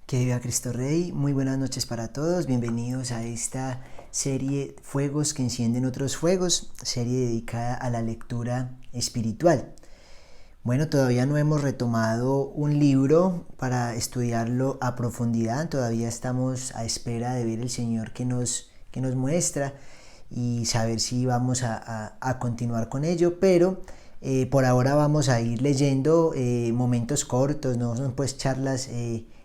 Que viva Cristo Rey, muy buenas noches para todos, bienvenidos a esta serie Fuegos que encienden otros fuegos, serie dedicada a la lectura espiritual. Bueno, todavía no hemos retomado un libro para estudiarlo a profundidad, todavía estamos a espera de ver el Señor que nos muestra y saber si vamos a continuar con ello, pero por ahora vamos a ir leyendo momentos cortos, no son pues charlas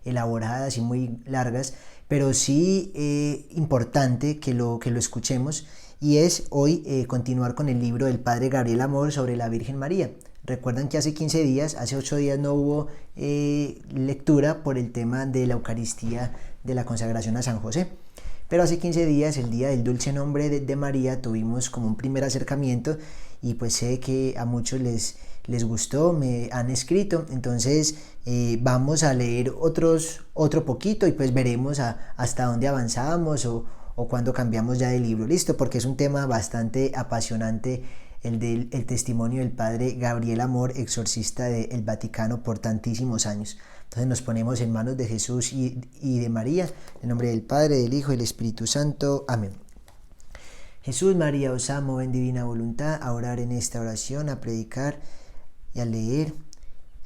elaboradas y muy largas, pero sí importante que lo escuchemos, y es hoy continuar con el libro del Padre Gabriel Amor sobre la Virgen María. Recuerdan que hace 15 días, hace 8 días no hubo lectura por el tema de la Eucaristía de la consagración a San José. Pero hace 15 días, el día del dulce nombre de María, tuvimos como un primer acercamiento y pues sé que a muchos les gustó, me han escrito. Entonces vamos a leer otro poquito y pues veremos hasta dónde avanzamos o cuándo cambiamos ya de libro. Listo, porque es un tema bastante apasionante el testimonio del Padre Gabriel Amor, exorcista del Vaticano por tantísimos años. Entonces nos ponemos en manos de Jesús y de María, en nombre del Padre, del Hijo y del Espíritu Santo. Amén. Jesús, María, os amo en divina voluntad, a orar en esta oración, a predicar y a leer,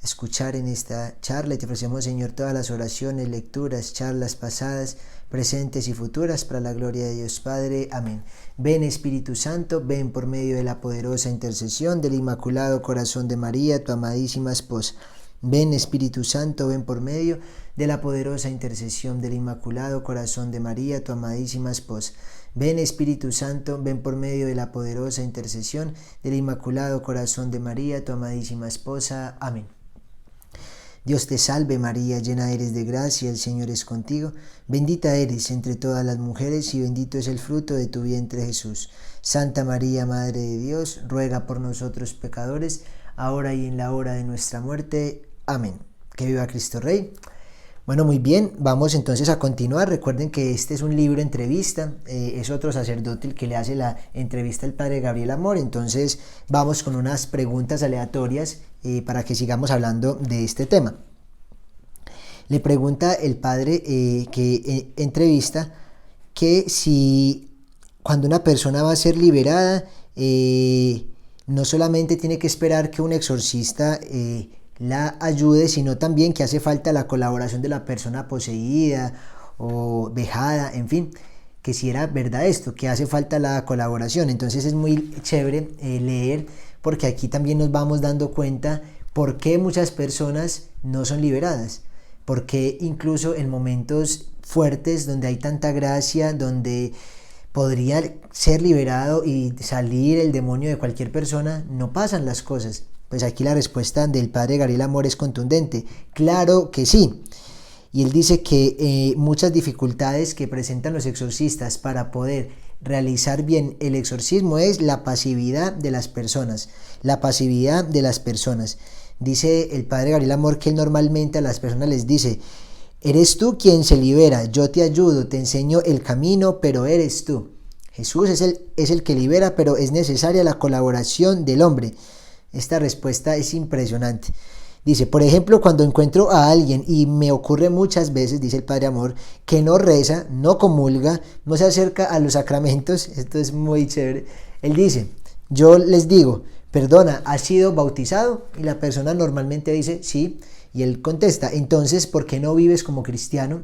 a escuchar en esta charla. Y te ofrecemos, Señor, todas las oraciones, lecturas, charlas pasadas, presentes y futuras, para la gloria de Dios Padre. Amén. Ven, Espíritu Santo, ven por medio de la poderosa intercesión del Inmaculado Corazón de María, tu amadísima esposa. Ven, Espíritu Santo, ven por medio de la poderosa intercesión del Inmaculado Corazón de María, tu amadísima esposa. Ven, Espíritu Santo, ven por medio de la poderosa intercesión del Inmaculado Corazón de María, tu amadísima esposa. Amén. Dios te salve María, llena eres de gracia, el Señor es contigo. Bendita eres entre todas las mujeres y bendito es el fruto de tu vientre Jesús. Santa María, Madre de Dios, ruega por nosotros pecadores, ahora y en la hora de nuestra muerte. Amén. Que viva Cristo Rey. Bueno, muy bien, vamos entonces a continuar. Recuerden que este es un libro entrevista, es otro sacerdote el que le hace la entrevista al Padre Gabriel Amor. Entonces vamos con unas preguntas aleatorias para que sigamos hablando de este tema. Le pregunta el Padre que entrevista que si cuando una persona va a ser liberada, no solamente tiene que esperar que un exorcista la ayude, sino también que hace falta la colaboración de la persona poseída o vejada, en fin, que si era verdad esto, que hace falta la colaboración. Entonces es muy chévere leer, porque aquí también nos vamos dando cuenta por qué muchas personas no son liberadas, porque incluso en momentos fuertes donde hay tanta gracia, donde podría ser liberado y salir el demonio de cualquier persona, no pasan las cosas. Pues aquí la respuesta del Padre Gabriel Amor es contundente. Claro que sí. Y él dice que muchas dificultades que presentan los exorcistas para poder realizar bien el exorcismo es la pasividad de las personas. La pasividad de las personas. Dice el Padre Gabriel Amor que él normalmente a las personas les dice: eres tú quien se libera, yo te ayudo, te enseño el camino, pero eres tú. Jesús es el que libera, pero es necesaria la colaboración del hombre. Esta respuesta es impresionante. Dice, por ejemplo, cuando encuentro a alguien, y me ocurre muchas veces, dice el Padre Amor, que no reza, no comulga, no se acerca a los sacramentos, esto es muy chévere. Él dice, yo les digo, perdona, ¿has sido bautizado? Y la persona normalmente dice, sí. Y él contesta, entonces, ¿por qué no vives como cristiano?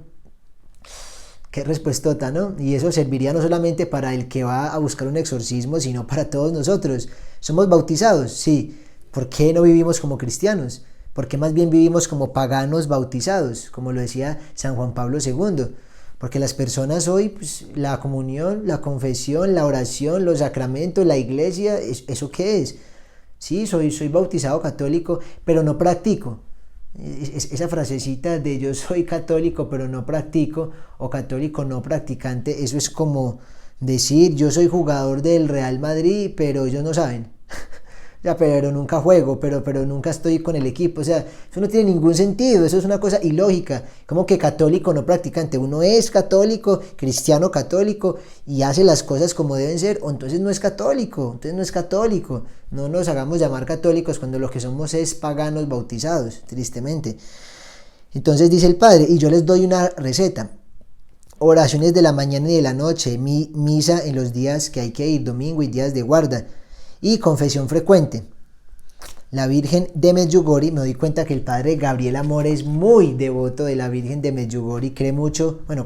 Qué respuestota, ¿no? Y eso serviría no solamente para el que va a buscar un exorcismo, sino para todos nosotros. ¿Somos bautizados? Sí. ¿Por qué no vivimos como cristianos? ¿Por qué más bien vivimos como paganos bautizados? Como lo decía San Juan Pablo II. Porque las personas hoy, pues, la comunión, la confesión, la oración, los sacramentos, la iglesia, ¿eso qué es? Sí, soy bautizado católico, pero no practico. Esa frasecita de yo soy católico pero no practico, o católico no practicante, eso es como decir yo soy jugador del Real Madrid pero ellos no saben. Ya, pero nunca juego, pero nunca estoy con el equipo. O sea, eso no tiene ningún sentido, eso es una cosa ilógica. Como que católico no practicante, uno es católico, cristiano católico y hace las cosas como deben ser, o entonces no es católico, entonces no es católico. No nos hagamos llamar católicos cuando lo que somos es paganos bautizados, tristemente. Entonces dice el padre, y yo les doy una receta: oraciones de la mañana y de la noche, misa en los días que hay que ir, domingo y días de guarda, y confesión frecuente. La Virgen de Medjugorje, me doy cuenta que el padre Gabriel Amor es muy devoto de la Virgen de Medjugorje,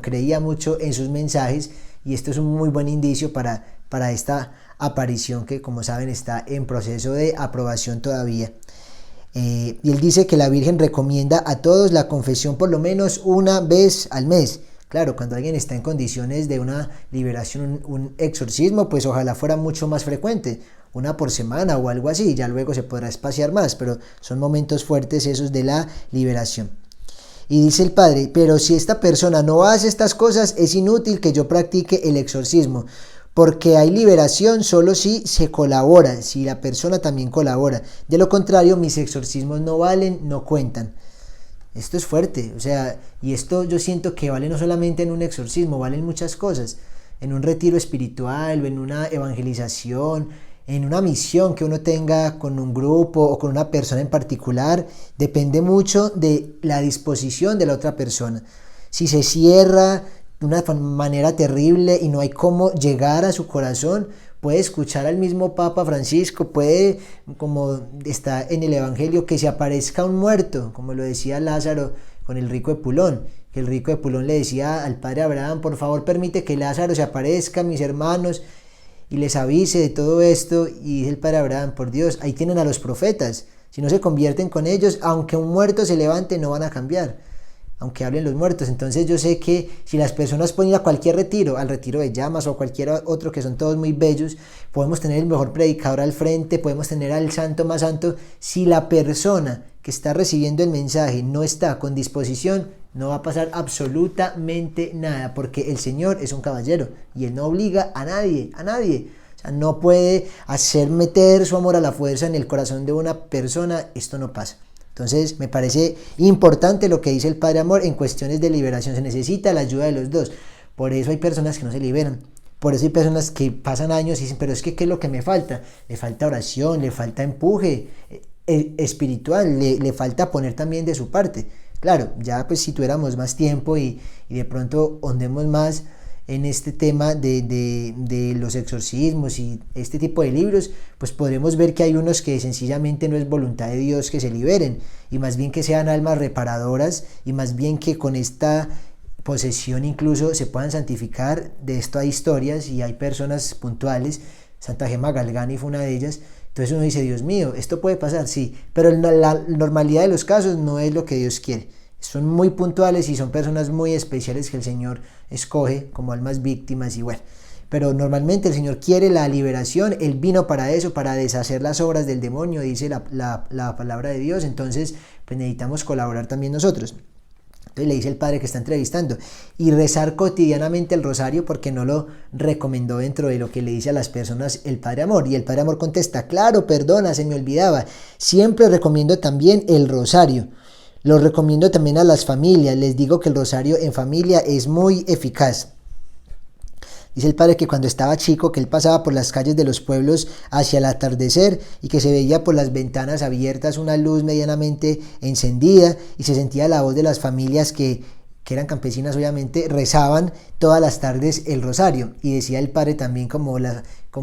creía mucho en sus mensajes, y esto es un muy buen indicio para esta aparición que, como saben, está en proceso de aprobación todavía. Y él dice que la Virgen recomienda a todos la confesión por lo menos una vez al mes. Claro, cuando alguien está en condiciones de una liberación, un exorcismo, pues ojalá fuera mucho más frecuente, una por semana o algo así, ya luego se podrá espaciar más, pero son momentos fuertes esos de la liberación. Y dice el padre, pero si esta persona no hace estas cosas, es inútil que yo practique el exorcismo, porque hay liberación solo si se colabora, si la persona también colabora. De lo contrario, mis exorcismos no valen, no cuentan. Esto es fuerte, y esto yo siento que vale no solamente en un exorcismo, vale en muchas cosas, en un retiro espiritual, o en una evangelización, en una misión que uno tenga con un grupo o con una persona en particular. Depende mucho de la disposición de la otra persona. Si se cierra de una manera terrible y no hay cómo llegar a su corazón, puede escuchar al mismo Papa Francisco, puede, como está en el Evangelio, que se aparezca un muerto, como lo decía Lázaro con el rico Epulón, que el rico Epulón le decía al padre Abraham: por favor permite que Lázaro se aparezca a mis hermanos y les avise de todo esto. Y dice el padre Abraham: por Dios, ahí tienen a los profetas, si no se convierten con ellos, aunque un muerto se levante, no van a cambiar, aunque hablen los muertos. Entonces yo sé que si las personas pueden ir a cualquier retiro, al retiro de llamas o a cualquier otro, que son todos muy bellos, podemos tener el mejor predicador al frente, podemos tener al santo más santo, si la persona que está recibiendo el mensaje no está con disposición, no va a pasar absolutamente nada, porque el Señor es un caballero y Él no obliga a nadie, no puede hacer meter su amor a la fuerza en el corazón de una persona. Esto no pasa. Entonces me parece importante lo que dice el Padre Amor en cuestiones de liberación. Se necesita la ayuda de los dos. Por eso hay personas que no se liberan. Por eso hay personas que pasan años y dicen: pero es que ¿qué es lo que me falta? Le falta oración, le falta empuje espiritual, le falta poner también de su parte. Claro, ya pues si tuviéramos más tiempo y de pronto hondemos más en este tema de los exorcismos y este tipo de libros, pues podremos ver que hay unos que sencillamente no es voluntad de Dios que se liberen, y más bien que sean almas reparadoras, y más bien que con esta posesión incluso se puedan santificar. De esto hay historias y hay personas puntuales. Santa Gema Galgani fue una de ellas. Entonces uno dice: Dios mío, esto puede pasar, sí, pero la normalidad de los casos no es lo que Dios quiere. Son muy puntuales y son personas muy especiales que el Señor escoge como almas víctimas, y bueno, pero normalmente el Señor quiere la liberación. Él vino para eso, para deshacer las obras del demonio, dice la palabra de Dios. Entonces pues necesitamos colaborar también nosotros. Entonces le dice el padre que está entrevistando: y rezar cotidianamente el rosario, porque no lo recomendó dentro de lo que le dice a las personas el Padre Amor. Y el Padre Amor contesta: claro, perdona, se me olvidaba, siempre recomiendo también el rosario. Lo recomiendo también a las familias. Les digo que el rosario en familia es muy eficaz. Dice el padre que cuando estaba chico, que él pasaba por las calles de los pueblos hacia el atardecer y que se veía por las ventanas abiertas una luz medianamente encendida, y se sentía la voz de las familias que eran campesinas, obviamente, rezaban todas las tardes el rosario. Y decía el padre también como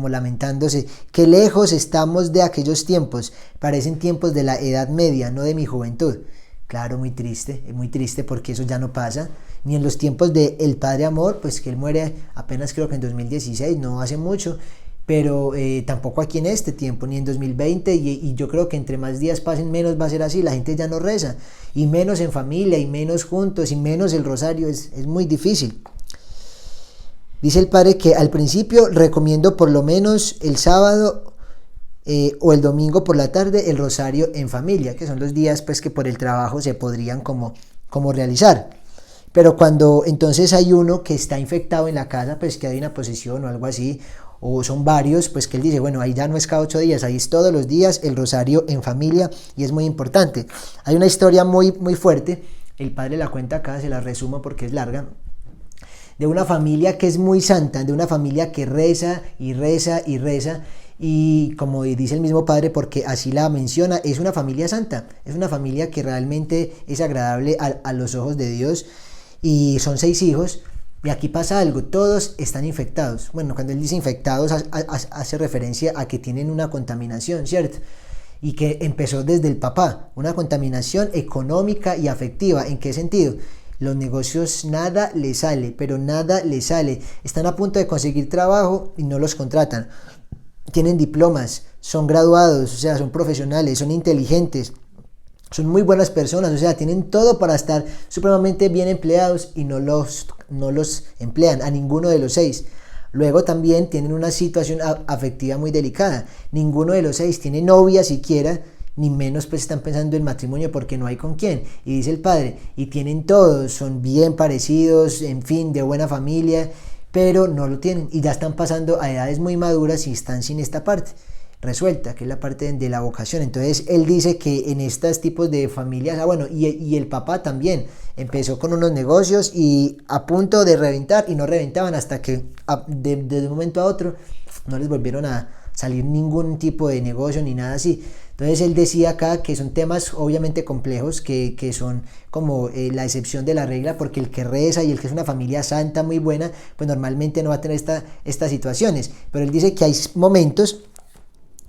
lamentándose: qué lejos estamos de aquellos tiempos, parecen tiempos de la Edad Media, no de mi juventud. Claro, muy triste, porque eso ya no pasa, ni en los tiempos del Padre Amor, pues que él muere apenas, creo que en 2016, no hace mucho, pero tampoco aquí en este tiempo, ni en 2020, y yo creo que entre más días pasen, menos va a ser así. La gente ya no reza, y menos en familia, y menos juntos, y menos el rosario. Es muy difícil. Dice el padre que al principio recomiendo por lo menos el sábado o el domingo por la tarde el rosario en familia, que son los días pues que por el trabajo se podrían como realizar. Pero cuando entonces hay uno que está infectado en la casa, pues que hay una posesión o algo así, o son varios, pues que él dice: bueno, ahí ya no es cada 8 días, ahí es todos los días el rosario en familia, y es muy importante. Hay una historia muy, muy fuerte, el padre la cuenta acá, se la resumo porque es larga, de una familia que es muy santa, de una familia que reza y reza y reza, y como dice el mismo padre, porque así la menciona, es una familia santa, es una familia que realmente es agradable a los ojos de Dios, y son 6 hijos. Y aquí pasa algo, todos están infectados. Bueno, cuando él dice infectados hace referencia a que tienen una contaminación, ¿cierto? Y que empezó desde el papá, una contaminación económica y afectiva. ¿En qué sentido? Los negocios nada les sale, pero nada les sale. Están a punto de conseguir trabajo y no los contratan. Tienen diplomas, son graduados, o sea, son profesionales, son inteligentes, son muy buenas personas, o sea, tienen todo para estar supremamente bien empleados y no los emplean a ninguno de los 6. Luego también tienen una situación afectiva muy delicada. Ninguno de los 6 tiene novia siquiera, ni menos pues están pensando en matrimonio porque no hay con quién. Y dice el padre, y tienen todos, son bien parecidos, en fin, de buena familia, pero no lo tienen y ya están pasando a edades muy maduras y están sin esta parte resuelta, que es la parte de la vocación. Entonces él dice que en estos tipos de familias, bueno, y el papá también empezó con unos negocios y a punto de reventar y no reventaban hasta que de un momento a otro no les volvieron a salir ningún tipo de negocio ni nada así. Entonces él decía acá que son temas obviamente complejos, que son como la excepción de la regla, porque el que reza y el que es una familia santa muy buena, pues normalmente no va a tener estas situaciones. Pero él dice que hay momentos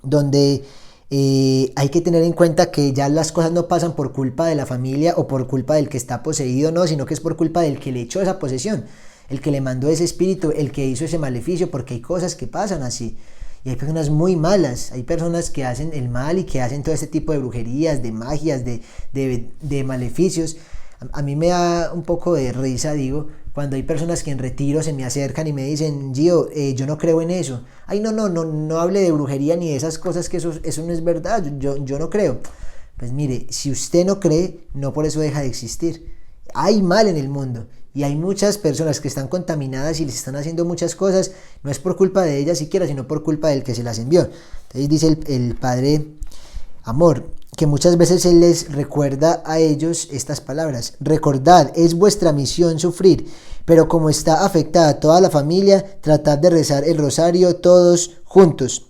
donde hay que tener en cuenta que ya las cosas no pasan por culpa de la familia o por culpa del que está poseído, no, sino que es por culpa del que le echó esa posesión, el que le mandó ese espíritu, el que hizo ese maleficio, porque hay cosas que pasan así. Y hay personas muy malas, hay personas que hacen el mal y que hacen todo este tipo de brujerías, de magias, de maleficios. A mí me da un poco de risa, digo, cuando hay personas que en retiro se me acercan y me dicen, Gio, yo no creo en eso. Ay, no hable de brujería ni de esas cosas, que eso no es verdad, yo no creo. Pues mire, si usted no cree, no por eso deja de existir. Hay mal en el mundo y hay muchas personas que están contaminadas y les están haciendo muchas cosas, no es por culpa de ellas siquiera, sino por culpa del que se las envió. Entonces dice el padre Amor, que muchas veces él les recuerda a ellos estas palabras: recordad, es vuestra misión sufrir, pero como está afectada toda la familia, tratad de rezar el rosario todos juntos.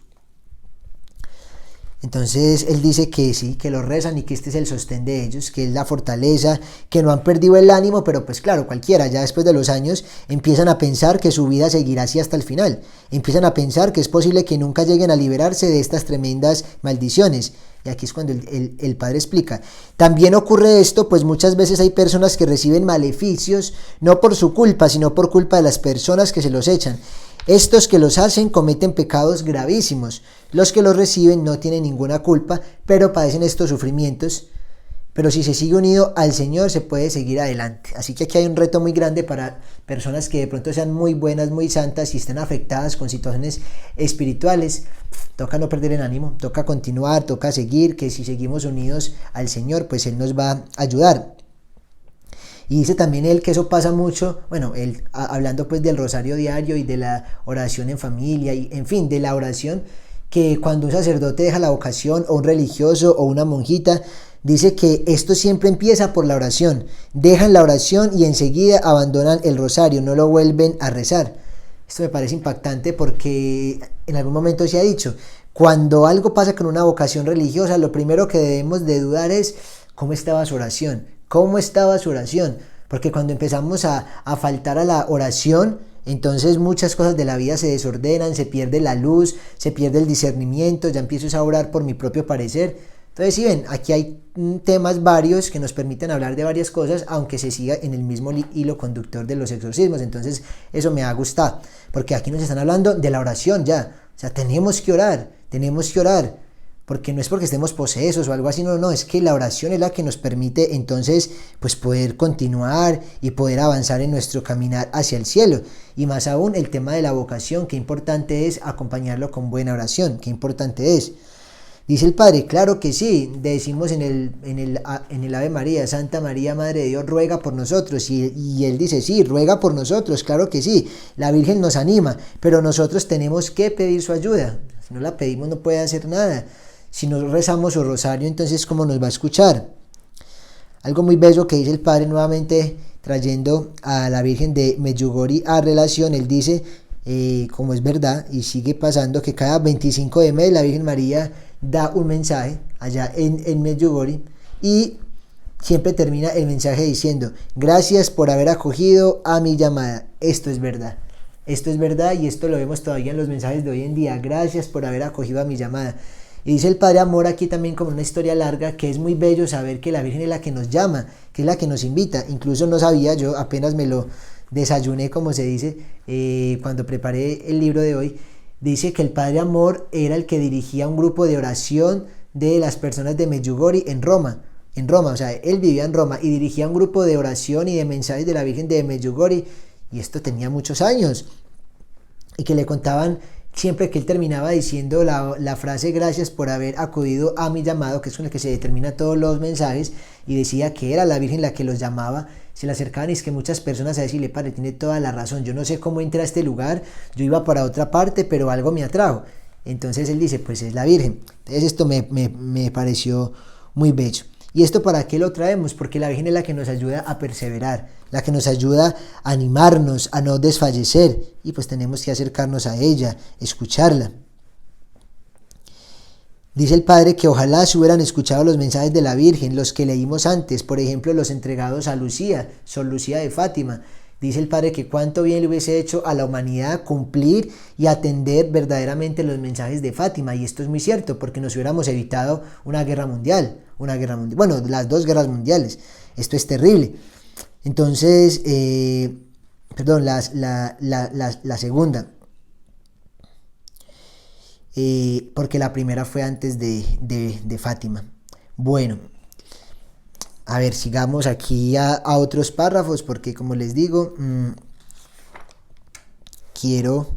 Entonces él dice que sí, que lo rezan y que este es el sostén de ellos, que es la fortaleza, que no han perdido el ánimo, pero pues claro, cualquiera ya después de los años empiezan a pensar que su vida seguirá así hasta el final, empiezan a pensar que es posible que nunca lleguen a liberarse de estas tremendas maldiciones. Y aquí es cuando el padre explica. También ocurre esto, pues muchas veces hay personas que reciben maleficios, no por su culpa, sino por culpa de las personas que se los echan. Estos que los hacen cometen pecados gravísimos. Los que los reciben no tienen ninguna culpa, pero padecen estos sufrimientos. Pero si se sigue unido al Señor, se puede seguir adelante. Así que aquí hay un reto muy grande para personas que de pronto sean muy buenas, muy santas y estén afectadas con situaciones espirituales. Toca no perder el ánimo, toca continuar, toca seguir, que si seguimos unidos al Señor, pues Él nos va a ayudar. Y dice también él que eso pasa mucho, bueno, él hablando pues del rosario diario y de la oración en familia y en fin, de la oración, que cuando un sacerdote deja la vocación, o un religioso o una monjita, dice que esto siempre empieza por la oración. Dejan la oración y enseguida abandonan el rosario, no lo vuelven a rezar. Esto me parece impactante porque en algún momento se ha dicho, cuando algo pasa con una vocación religiosa, lo primero que debemos de dudar es cómo estaba su oración. ¿Cómo estaba su oración? Porque cuando empezamos a faltar a la oración, entonces muchas cosas de la vida se desordenan, se pierde la luz, se pierde el discernimiento, ya empiezo a orar por mi propio parecer. Entonces, si ven, aquí hay temas varios que nos permiten hablar de varias cosas, aunque se siga en el mismo hilo conductor de los exorcismos. Entonces, eso me ha gustado, porque aquí nos están hablando de la oración ya. O sea, tenemos que orar, porque no es porque estemos posesos o algo así, no, es que la oración es la que nos permite entonces pues poder continuar y poder avanzar en nuestro caminar hacia el cielo. Y más aún el tema de la vocación, qué importante es acompañarlo con buena oración, qué importante es. Dice el padre, claro que sí, decimos en el Ave María, Santa María, Madre de Dios, ruega por nosotros, y él dice, sí, ruega por nosotros, claro que sí, la Virgen nos anima, pero nosotros tenemos que pedir su ayuda, si no la pedimos no puede hacer nada. Si no rezamos su rosario, entonces ¿cómo nos va a escuchar? Algo muy bello que dice el padre, nuevamente trayendo a la Virgen de Medjugorje a relación, él dice, como es verdad, y sigue pasando que cada 25 de mes la Virgen María da un mensaje allá en Medjugorje, y siempre termina el mensaje diciendo: gracias por haber acogido a mi llamada. Esto es verdad. Esto es verdad, y esto lo vemos todavía en los mensajes de hoy en día. Gracias por haber acogido a mi llamada. Y dice el Padre Amor aquí también, como una historia larga, que es muy bello saber que la Virgen es la que nos llama, que es la que nos invita. Incluso no sabía, yo apenas me lo desayuné, como se dice, cuando preparé el libro de hoy. Dice que el Padre Amor era el que dirigía un grupo de oración de las personas de Medjugorje en Roma. O sea, él vivía en Roma y dirigía un grupo de oración y de mensajes de la Virgen de Medjugorje, y esto tenía muchos años, y que le contaban siempre que él terminaba diciendo la frase: gracias por haber acudido a mi llamado, que es con el que se determina todos los mensajes, y decía que era la Virgen la que los llamaba. Se le acercaban, y es que muchas personas a decirle: padre, tiene toda la razón, yo no sé cómo entré a este lugar, yo iba para otra parte, pero algo me atrajo. Entonces él dice: pues es la Virgen. Entonces esto me pareció muy bello. ¿Y esto para qué lo traemos? Porque la Virgen es la que nos ayuda a perseverar, la que nos ayuda a animarnos, a no desfallecer, y pues tenemos que acercarnos a ella, escucharla. Dice el Padre que ojalá se hubieran escuchado los mensajes de la Virgen, los que leímos antes, por ejemplo los entregados a Lucía, Sor Lucía de Fátima. Dice el Padre que cuánto bien le hubiese hecho a la humanidad cumplir y atender verdaderamente los mensajes de Fátima, y esto es muy cierto, porque nos hubiéramos evitado una guerra mundial, bueno, las 2 guerras mundiales. Esto es terrible. Entonces, la segunda, porque la primera fue antes de Fátima. Bueno, a ver, sigamos aquí a otros párrafos, porque como les digo, quiero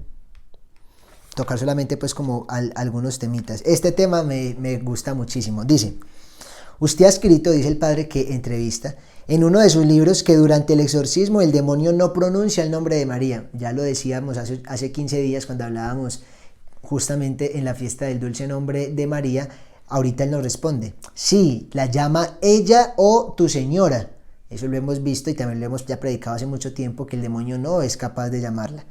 tocar solamente pues como algunos temitas. Este tema me gusta muchísimo. Dice: usted ha escrito, dice el Padre que entrevista, en uno de sus libros, que durante el exorcismo el demonio no pronuncia el nombre de María. Ya lo decíamos hace 15 días cuando hablábamos justamente en la fiesta del dulce nombre de María. Ahorita él nos responde: sí, la llama ella o tu señora. Eso lo hemos visto y también lo hemos ya predicado hace mucho tiempo, que el demonio no es capaz de llamarla.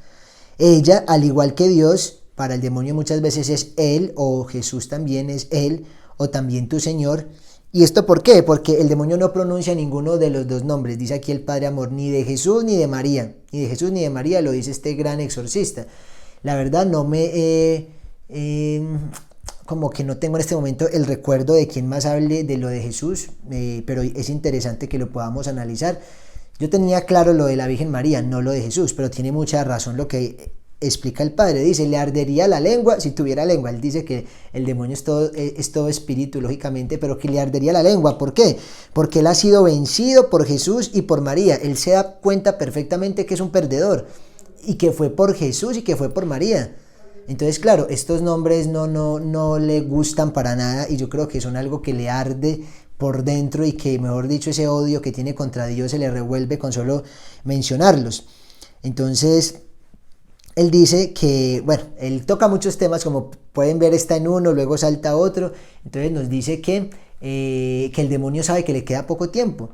Ella, al igual que Dios, para el demonio muchas veces es él, o Jesús también es él, o también tu Señor. ¿Y esto por qué? Porque el demonio no pronuncia ninguno de los dos nombres. Dice aquí el Padre Amor: ni de Jesús ni de María. Ni de Jesús ni de María, lo dice este gran exorcista. La verdad no me... como que no tengo en este momento el recuerdo de quién más hable de lo de Jesús, pero es interesante que lo podamos analizar. Yo tenía claro lo de la Virgen María, no lo de Jesús, pero tiene mucha razón lo que explica el Padre. Dice: le ardería la lengua si tuviera lengua. Él dice que el demonio es todo espíritu, lógicamente, pero que le ardería la lengua. ¿Por qué? Porque él ha sido vencido por Jesús y por María. Él se da cuenta perfectamente que es un perdedor, y que fue por Jesús y que fue por María. Entonces, claro, estos nombres no le gustan para nada, y yo creo que son algo que le arde por dentro, y que, mejor dicho, ese odio que tiene contra Dios se le revuelve con solo mencionarlos. Entonces, él dice que, bueno, él toca muchos temas, como pueden ver, está en uno, luego salta a otro. Entonces nos dice que el demonio sabe que le queda poco tiempo,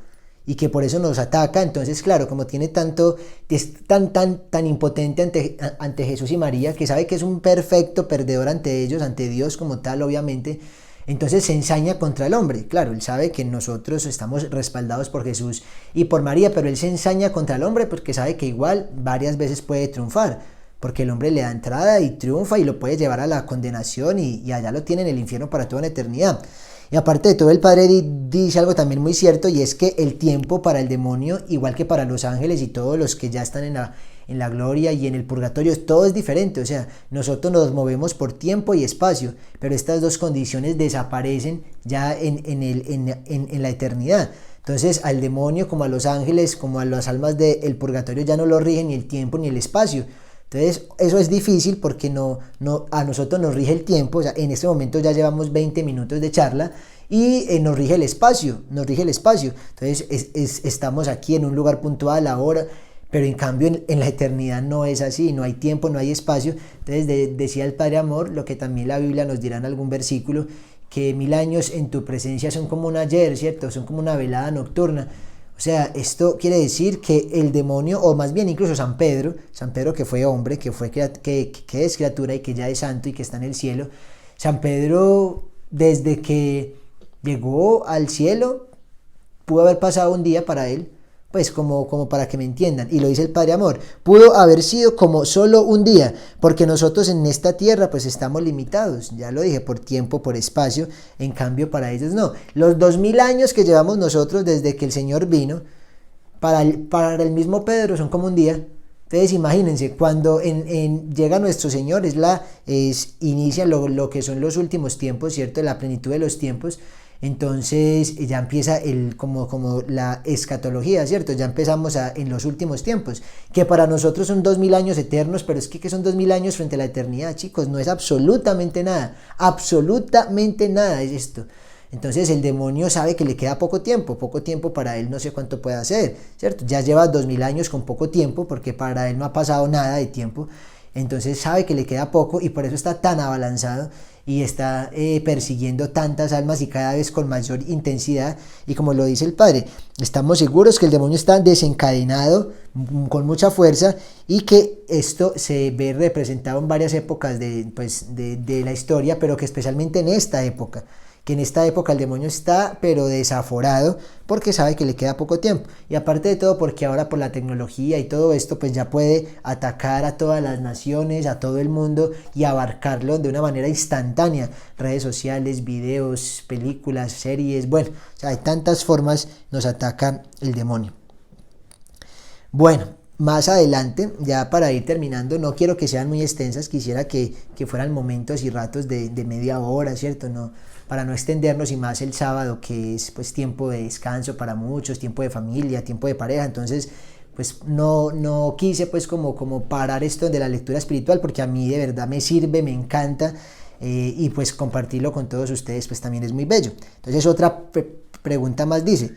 y que por eso nos ataca. Entonces, claro, como tiene tanto, es tan impotente ante Jesús y María, que sabe que es un perfecto perdedor ante ellos, ante Dios como tal, obviamente. Entonces se ensaña contra el hombre. Claro, él sabe que nosotros estamos respaldados por Jesús y por María, pero él se ensaña contra el hombre porque sabe que igual varias veces puede triunfar, porque el hombre le da entrada y triunfa y lo puede llevar a la condenación, y allá lo tiene en el infierno para toda la eternidad. Y aparte de todo, el Padre dice algo también muy cierto, y es que el tiempo para el demonio, igual que para los ángeles y todos los que ya están en la gloria y en el purgatorio, todo es diferente. O sea, nosotros nos movemos por tiempo y espacio, pero estas dos condiciones desaparecen ya en la eternidad. Entonces, al demonio, como a los ángeles, como a las almas del purgatorio, ya no lo rigen ni el tiempo ni el espacio. Entonces, eso es difícil, porque a nosotros nos rige el tiempo. O sea, en este momento ya llevamos 20 minutos de charla, y nos rige el espacio. Entonces, estamos aquí en un lugar puntual ahora, pero en cambio en la eternidad no es así, no hay tiempo, no hay espacio. Entonces, decía el Padre Amor, lo que también la Biblia nos dirá en algún versículo, que 1000 años en tu presencia son como un ayer, ¿cierto? Son como una velada nocturna. O O sea, esto quiere decir que el demonio, o más bien incluso San Pedro que fue hombre, que es criatura y que ya es santo y que está en el cielo, San Pedro desde que llegó al cielo pudo haber pasado un día para él, pues como para que me entiendan, y lo dice el Padre Amor, pudo haber sido como solo un día, porque nosotros en esta tierra pues estamos limitados, ya lo dije, por tiempo, por espacio, en cambio para ellos no. Los 2000 años que llevamos nosotros desde que el Señor vino, para el mismo Pedro son como un día. Entonces imagínense, cuando llega nuestro Señor, inicia lo que son los últimos tiempos, ¿cierto? La plenitud de los tiempos. Entonces ya empieza como la escatología, ¿cierto? Ya empezamos en los últimos tiempos, que para nosotros son 2000 años eternos, pero es que ¿qué son 2000 años frente a la eternidad, chicos? No es absolutamente nada es esto. Entonces el demonio sabe que le queda poco tiempo para él, no sé cuánto puede hacer, ¿cierto? Ya lleva 2000 años con poco tiempo, porque para él no ha pasado nada de tiempo, entonces sabe que le queda poco y por eso está tan abalanzado y está persiguiendo tantas almas y cada vez con mayor intensidad. Y como lo dice el Padre, estamos seguros que el demonio está desencadenado con mucha fuerza y que esto se ve representado en varias épocas de la historia, pero que especialmente en esta época, que en esta época el demonio está pero desaforado porque sabe que le queda poco tiempo, y aparte de todo porque ahora por la tecnología y todo esto pues ya puede atacar a todas las naciones, a todo el mundo, y abarcarlo de una manera instantánea, redes sociales, videos, películas, series, bueno, o sea, hay tantas formas nos ataca el demonio. Bueno, más adelante, ya para ir terminando, no quiero que sean muy extensas, quisiera que fueran momentos y ratos de media hora, ¿cierto? No, para no extendernos, y más el sábado, que es pues tiempo de descanso para muchos, tiempo de familia, tiempo de pareja. Entonces pues no quise pues como parar esto de la lectura espiritual, porque a mí de verdad me sirve, me encanta, y pues compartirlo con todos ustedes pues también es muy bello. Entonces otra pregunta más dice: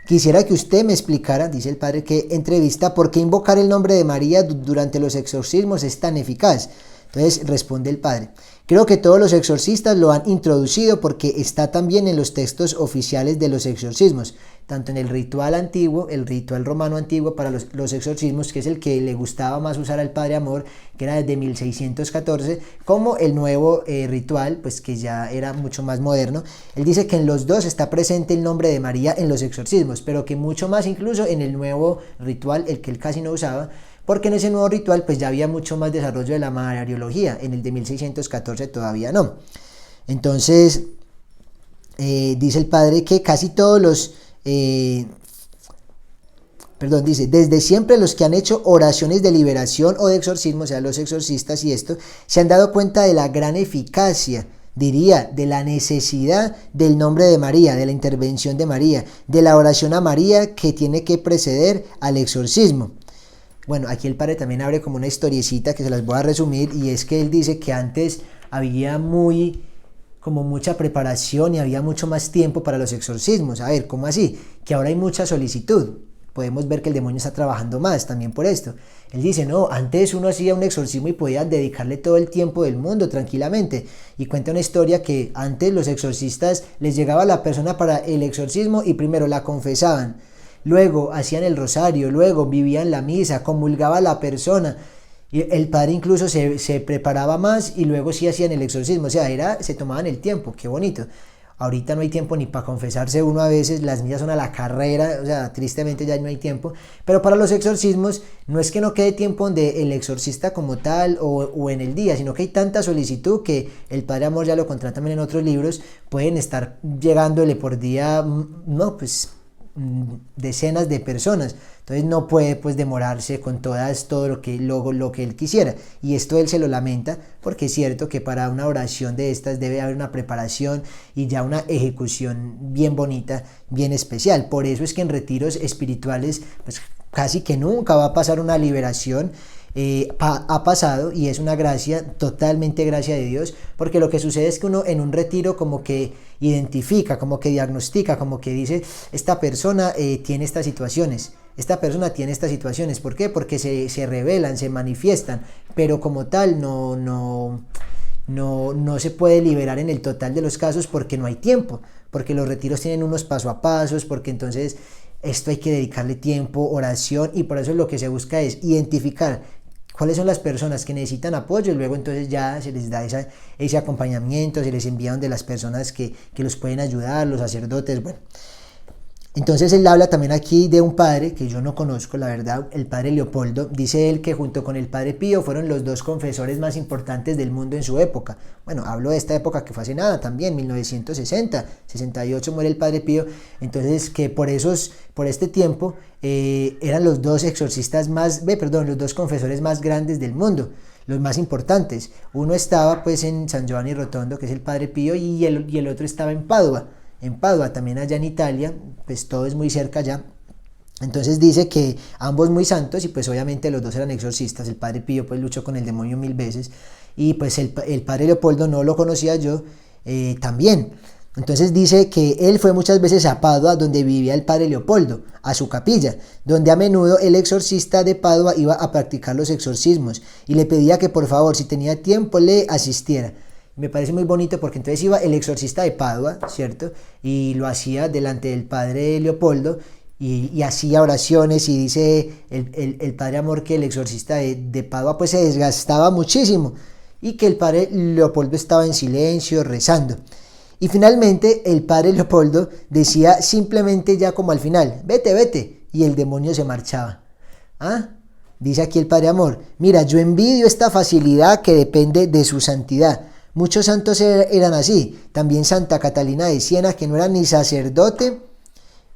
quisiera que usted me explicara, dice el Padre que entrevista, por qué invocar el nombre de María durante los exorcismos es tan eficaz. Entonces responde el Padre: creo que todos los exorcistas lo han introducido porque está también en los textos oficiales de los exorcismos, tanto en el ritual antiguo, el ritual romano antiguo para los exorcismos, que es el que le gustaba más usar al Padre Amor, que era desde 1614, como el nuevo ritual, pues que ya era mucho más moderno. Él dice que en los dos está presente el nombre de María en los exorcismos, pero que mucho más incluso en el nuevo ritual, el que él casi no usaba, porque en ese nuevo ritual pues ya había mucho más desarrollo de la mariología, en el de 1614 todavía no. Entonces dice el Padre que casi todos los dice, desde siempre los que han hecho oraciones de liberación o de exorcismo, o sea, los exorcistas y esto, se han dado cuenta de la gran eficacia, diría, de la necesidad del nombre de María, de la intervención de María, de la oración a María que tiene que preceder al exorcismo. Bueno, aquí el Padre también abre como una historiecita que se las voy a resumir, y es que él dice que antes había mucha preparación y había mucho más tiempo para los exorcismos. A ver, ¿cómo así? Que ahora hay mucha solicitud. Podemos ver que el demonio está trabajando más también por esto. Él dice, no, antes uno hacía un exorcismo y podía dedicarle todo el tiempo del mundo tranquilamente. Y cuenta una historia que antes los exorcistas les llegaba la persona para el exorcismo y primero la confesaban, luego hacían el rosario, luego vivían la misa, comulgaba la persona. Y el Padre incluso se preparaba más y luego sí hacían el exorcismo. O sea, se tomaban el tiempo, qué bonito. Ahorita no hay tiempo ni para confesarse uno a veces, las misas son a la carrera, o sea, tristemente ya no hay tiempo. Pero para los exorcismos no es que no quede tiempo donde el exorcista como tal o en el día, sino que hay tanta solicitud que el Padre Amor ya lo contrata también en otros libros, pueden estar llegándole por día, no, pues decenas de personas. Entonces no puede pues demorarse con todo lo que él quisiera, y esto él se lo lamenta, porque es cierto que para una oración de estas debe haber una preparación y ya una ejecución bien bonita, bien especial. Por eso es que en retiros espirituales pues casi que nunca va a pasar una liberación. Ha pasado, y es una gracia, totalmente gracia de Dios, porque lo que sucede es que uno en un retiro como que identifica, como que diagnostica, como que dice, esta persona tiene estas situaciones, esta persona tiene estas situaciones. ¿Por qué? Porque se revelan, se manifiestan, pero como tal no se puede liberar en el total de los casos, porque no hay tiempo, porque los retiros tienen unos paso a pasos, porque entonces esto hay que dedicarle tiempo, oración, y por eso lo que se busca es identificar cuáles son las personas que necesitan apoyo y luego entonces ya se les da ese acompañamiento, se les envía donde las personas que los pueden ayudar, los sacerdotes, bueno. Entonces él habla también aquí de un padre que yo no conozco, la verdad, el padre Leopoldo. Dice él que junto con el padre Pío fueron los dos confesores más importantes del mundo en su época. Bueno, hablo de esta época que fue hace nada también, 1960, 68 muere el padre Pío. Entonces que por este tiempo eran los dos exorcistas los dos confesores más grandes del mundo, los más importantes. Uno estaba pues en San Giovanni Rotondo, que es el padre Pío, y el otro estaba en Padua, también allá en Italia, pues todo es muy cerca allá. Entonces dice que ambos muy santos, y pues obviamente los dos eran exorcistas. El padre Pío pues luchó con el demonio 1000 veces, y pues el padre Leopoldo no lo conocía yo también. Entonces dice que él fue muchas veces a Padua, donde vivía el padre Leopoldo, a su capilla, donde a menudo el exorcista de Padua iba a practicar los exorcismos, y le pedía que por favor, si tenía tiempo, le asistiera. Me parece muy bonito porque entonces iba el exorcista de Padua, ¿cierto? Y lo hacía delante del padre Leopoldo y hacía oraciones, y dice el padre Amor que el exorcista de Padua pues se desgastaba muchísimo y que el padre Leopoldo estaba en silencio rezando. Y finalmente el padre Leopoldo decía simplemente ya como al final, vete, y el demonio se marchaba. Dice aquí el padre Amor, mira, yo envidio esta facilidad que depende de su santidad. Muchos santos eran así, también Santa Catalina de Siena, que no era ni sacerdote,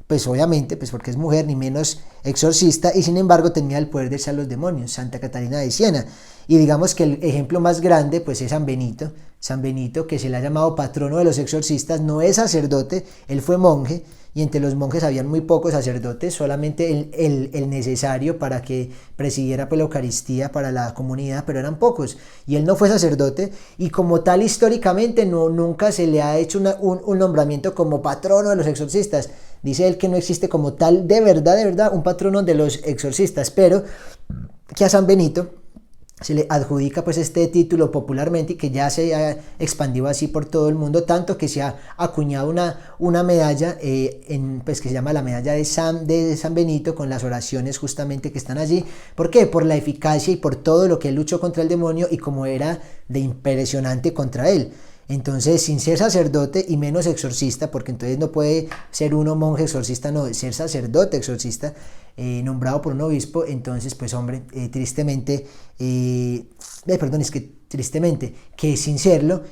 pues obviamente, pues porque es mujer, ni menos exorcista, y sin embargo tenía el poder de echar los demonios, Santa Catalina de Siena. Y digamos que el ejemplo más grande pues es San Benito, que se le ha llamado patrono de los exorcistas. No es sacerdote, él fue monje, y entre los monjes habían muy pocos sacerdotes, solamente el necesario para que presidiera pues la Eucaristía para la comunidad, pero eran pocos, y él no fue sacerdote, y como tal históricamente nunca se le ha hecho un nombramiento como patrono de los exorcistas. Dice él que no existe como tal, de verdad, un patrono de los exorcistas, pero que a San Benito se le adjudica pues este título popularmente, y que ya se ha expandido así por todo el mundo, tanto que se ha acuñado una medalla pues que se llama la medalla de San Benito, con las oraciones justamente que están allí. ¿Por qué? Por la eficacia y por todo lo que él luchó contra el demonio y como era de impresionante contra él. Entonces, sin ser sacerdote y menos exorcista, porque entonces no puede ser uno monje exorcista, no, ser sacerdote exorcista, nombrado por un obispo. Entonces pues hombre, tristemente, que sin serlo,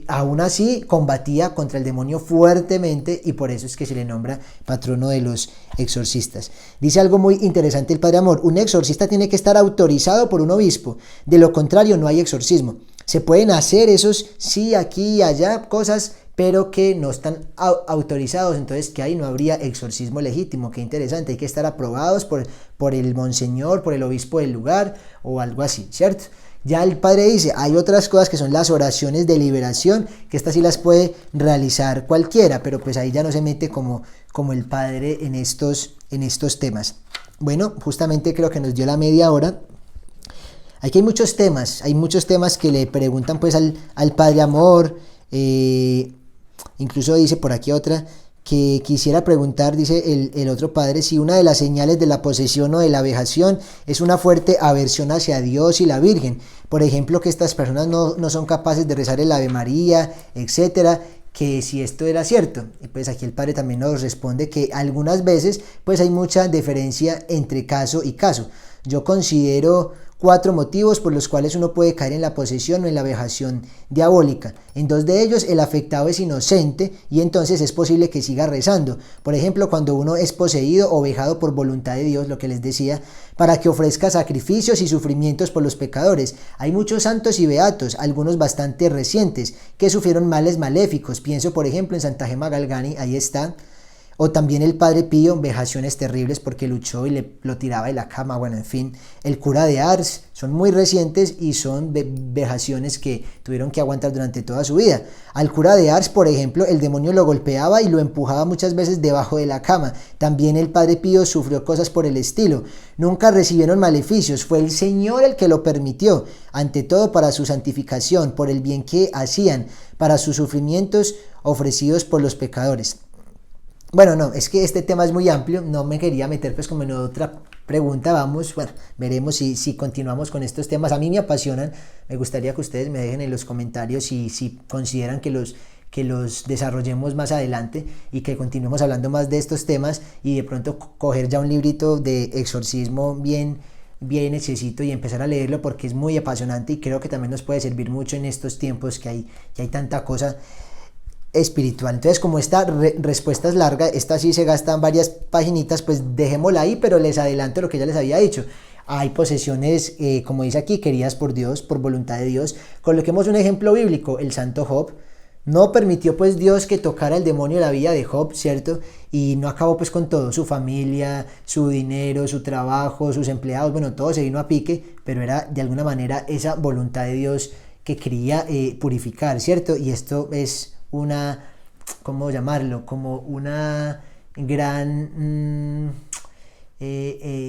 aún así combatía contra el demonio fuertemente, y por eso es que se le nombra patrono de los exorcistas. Dice algo muy interesante el padre Amor: un exorcista tiene que estar autorizado por un obispo, de lo contrario no hay exorcismo. Se pueden hacer esos sí, aquí y allá cosas, pero que no están autorizados, entonces que ahí no habría exorcismo legítimo. Qué interesante, hay que estar aprobados por el monseñor, por el obispo del lugar o algo así, ¿cierto? Ya el padre dice, hay otras cosas que son las oraciones de liberación, que estas sí las puede realizar cualquiera, pero pues ahí ya no se mete como el padre en estos temas. Bueno, justamente creo que nos dio la media hora. Aquí hay muchos temas que le preguntan pues al padre Amor. Incluso dice por aquí otra que quisiera preguntar, dice el otro padre, si una de las señales de la posesión o de la vejación es una fuerte aversión hacia Dios y la Virgen. Por ejemplo, que estas personas no son capaces de rezar el Ave María, etcétera, que si esto era cierto. Y pues aquí el padre también nos responde que algunas veces pues hay mucha diferencia entre caso y caso. Yo considero 4 motivos por los cuales uno puede caer en la posesión o en la vejación diabólica. En 2 de ellos el afectado es inocente y entonces es posible que siga rezando. Por ejemplo, cuando uno es poseído o vejado por voluntad de Dios, lo que les decía, para que ofrezca sacrificios y sufrimientos por los pecadores. Hay muchos santos y beatos, algunos bastante recientes, que sufrieron males maléficos. Pienso por ejemplo en Santa Gema Galgani, ahí está. O también el padre Pío, vejaciones terribles porque luchó y lo tiraba de la cama. Bueno, en fin, el cura de Ars, son muy recientes y son vejaciones que tuvieron que aguantar durante toda su vida. Al cura de Ars, por ejemplo, el demonio lo golpeaba y lo empujaba muchas veces debajo de la cama. También el padre Pío sufrió cosas por el estilo. Nunca recibieron maleficios, fue el Señor el que lo permitió, ante todo para su santificación, por el bien que hacían, para sus sufrimientos ofrecidos por los pecadores. Bueno, no, es que este tema es muy amplio, no me quería meter pues como en otra pregunta, vamos, bueno, veremos si continuamos con estos temas, a mí me apasionan, me gustaría que ustedes me dejen en los comentarios si consideran que los desarrollemos más adelante y que continuemos hablando más de estos temas y de pronto coger ya un librito de exorcismo bien hechecito y empezar a leerlo porque es muy apasionante y creo que también nos puede servir mucho en estos tiempos que hay tanta cosa espiritual. Entonces, como esta respuesta es larga, esta sí se gasta en varias paginitas, pues dejémosla ahí, pero les adelanto lo que ya les había dicho. Hay posesiones, como dice aquí, queridas por Dios, por voluntad de Dios. Coloquemos un ejemplo bíblico, el santo Job. No permitió pues Dios que tocara el demonio la vida de Job, ¿cierto? Y no acabó pues con todo, su familia, su dinero, su trabajo, sus empleados, bueno, todo se vino a pique, pero era de alguna manera esa voluntad de Dios que quería purificar, ¿cierto? Y esto es una, ¿cómo llamarlo? Como una gran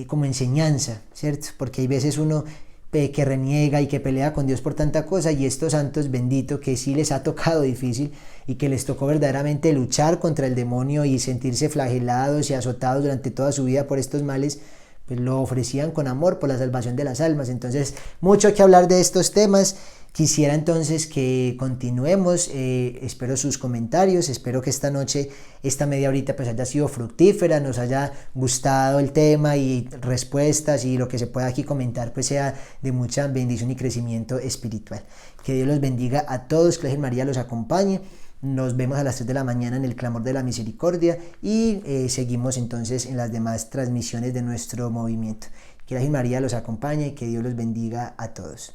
como enseñanza, ¿cierto? Porque hay veces uno que reniega y que pelea con Dios por tanta cosa y estos santos benditos que sí les ha tocado difícil y que les tocó verdaderamente luchar contra el demonio y sentirse flagelados y azotados durante toda su vida por estos males, pues lo ofrecían con amor por la salvación de las almas. Entonces, mucho que hablar de estos temas. Quisiera entonces que continuemos, espero sus comentarios, espero que esta noche, esta media horita pues haya sido fructífera, nos haya gustado el tema y respuestas y lo que se pueda aquí comentar pues sea de mucha bendición y crecimiento espiritual. Que Dios los bendiga a todos, que la Virgen María los acompañe. Nos vemos a las 3 de la mañana en el Clamor de la Misericordia y seguimos entonces en las demás transmisiones de nuestro movimiento. Que la Virgen María los acompañe y que Dios los bendiga a todos.